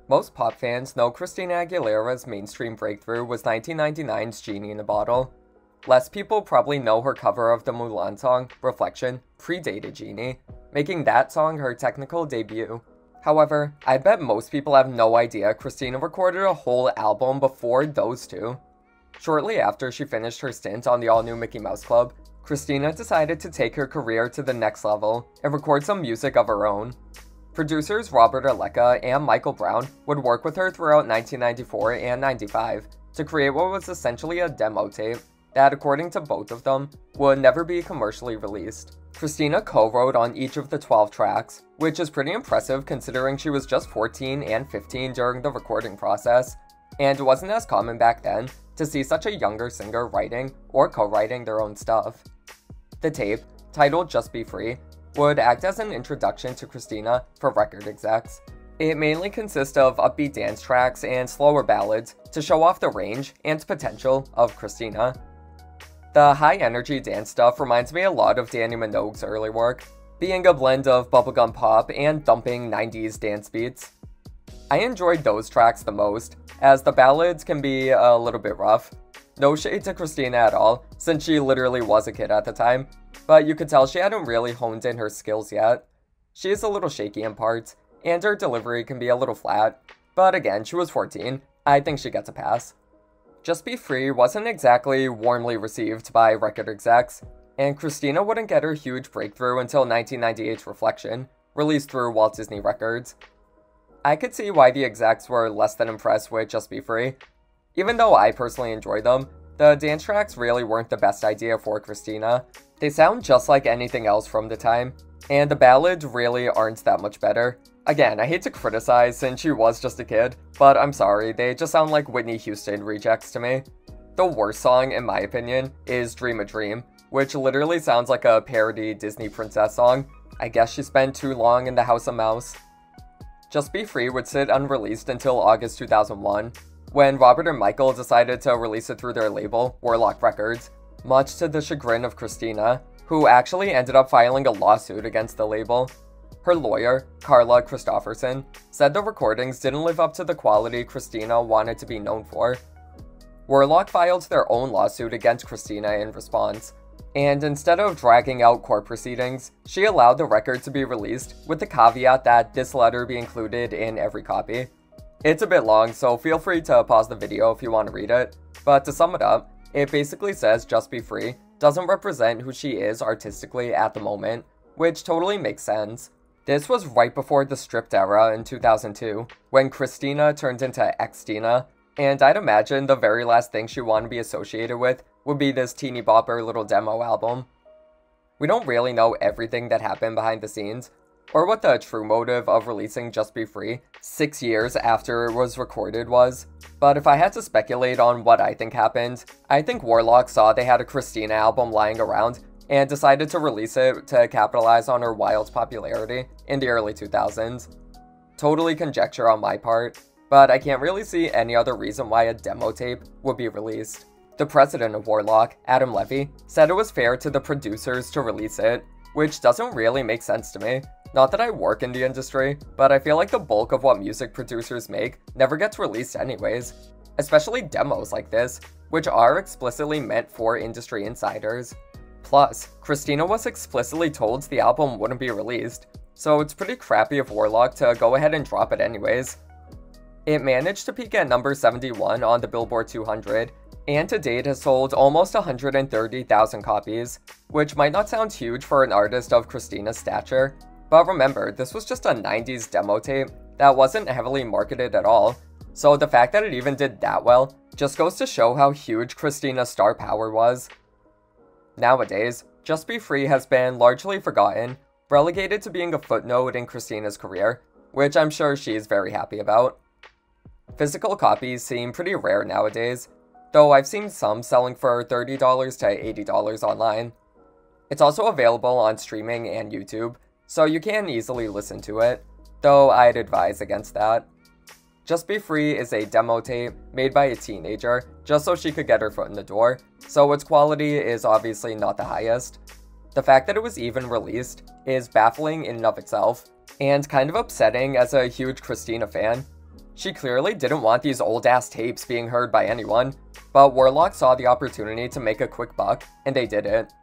Most pop fans know Christina Aguilera's mainstream breakthrough was 1999's Genie in a Bottle. Less people probably know her cover of the Mulan song, Reflection, predated Genie, making that song her technical debut. However, I bet most people have no idea Christina recorded a whole album before those two. Shortly after she finished her stint on the all-new Mickey Mouse Club, Christina decided to take her career to the next level and record some music of her own. Producers Robert Aleka and Michael Brown would work with her throughout 1994 and 95 to create what was essentially a demo tape that, according to both of them, would never be commercially released. Christina co-wrote on each of the 12 tracks, which is pretty impressive considering she was just 14 and 15 during the recording process, and it wasn't as common back then to see such a younger singer writing or co-writing their own stuff. The tape, titled Just Be Free, would act as an introduction to Christina for record execs. It mainly consists of upbeat dance tracks and slower ballads to show off the range and potential of Christina. The high-energy dance stuff reminds me a lot of Danny Minogue's early work, being a blend of bubblegum pop and thumping 90s dance beats. I enjoyed those tracks the most, as the ballads can be a little bit rough. No shade to Christina at all, since she literally was a kid at the time, but you could tell she hadn't really honed in her skills yet. She is a little shaky in parts, and her delivery can be a little flat, but again, she was 14, I think she gets a pass. Just Be Free wasn't exactly warmly received by record execs, and Christina wouldn't get her huge breakthrough until 1998's Reflection, released through Walt Disney Records. I could see why the execs were less than impressed with Just Be Free. Even though I personally enjoy them, the dance tracks really weren't the best idea for Christina. They sound just like anything else from the time, and the ballads really aren't that much better. Again, I hate to criticize since she was just a kid, but I'm sorry, they just sound like Whitney Houston rejects to me. The worst song, in my opinion, is Dream a Dream, which literally sounds like a parody Disney princess song. I guess she spent too long in the House of Mouse. Just Be Free would sit unreleased until August 2001, when Robert and Michael decided to release it through their label, Warlock Records, much to the chagrin of Christina, who actually ended up filing a lawsuit against the label. Her lawyer, Carla Christofferson, said the recordings didn't live up to the quality Christina wanted to be known for. Warlock filed their own lawsuit against Christina in response, and instead of dragging out court proceedings, she allowed the record to be released with the caveat that this letter be included in every copy. It's a bit long, so feel free to pause the video if you want to read it, but to sum it up, it basically says Just Be Free doesn't represent who she is artistically at the moment, which totally makes sense. This was right before the stripped era in 2002, when Christina turned into Xtina, and I'd imagine the very last thing she wanted to be associated with would be this teeny bopper little demo album. We don't really know everything that happened behind the scenes, or what the true motive of releasing Just Be Free 6 years after it was recorded was, but if I had to speculate on what I think happened, I think Warlock saw they had a Christina album lying around and decided to release it to capitalize on her wild popularity in the early 2000s. Totally conjecture on my part, but I can't really see any other reason why a demo tape would be released. The president of Warlock, Adam Levy, said it was fair to the producers to release it, which doesn't really make sense to me. Not that I work in the industry, but I feel like the bulk of what music producers make never gets released anyways, especially demos like this, which are explicitly meant for industry insiders. Plus, Christina was explicitly told the album wouldn't be released, so it's pretty crappy of Warlock to go ahead and drop it anyways. It managed to peak at number 71 on the Billboard 200, and to date has sold almost 130,000 copies, which might not sound huge for an artist of Christina's stature, but remember, this was just a 90s demo tape that wasn't heavily marketed at all, so the fact that it even did that well just goes to show how huge Christina's star power was. Nowadays, Just Be Free has been largely forgotten, relegated to being a footnote in Christina's career, which I'm sure she's very happy about. Physical copies seem pretty rare nowadays, though I've seen some selling for $30 to $80 online. It's also available on streaming and YouTube, so you can easily listen to it, though I'd advise against that. Just Be Free is a demo tape made by a teenager just so she could get her foot in the door, so its quality is obviously not the highest. The fact that it was even released is baffling in and of itself, and kind of upsetting as a huge Christina fan. She clearly didn't want these old-ass tapes being heard by anyone, but Warlock saw the opportunity to make a quick buck, and they did it.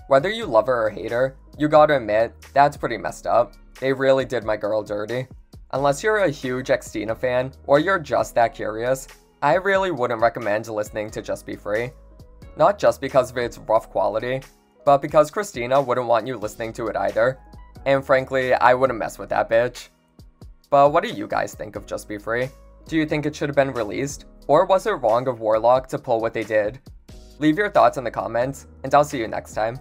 Whether you love her or hate her, you gotta admit, that's pretty messed up. They really did my girl dirty. Unless you're a huge Christina fan, or you're just that curious, I really wouldn't recommend listening to Just Be Free. Not just because of its rough quality, but because Christina wouldn't want you listening to it either. And frankly, I wouldn't mess with that bitch. But what do you guys think of Just Be Free? Do you think it should have been released? Or was it wrong of Warlock to pull what they did? Leave your thoughts in the comments, and I'll see you next time.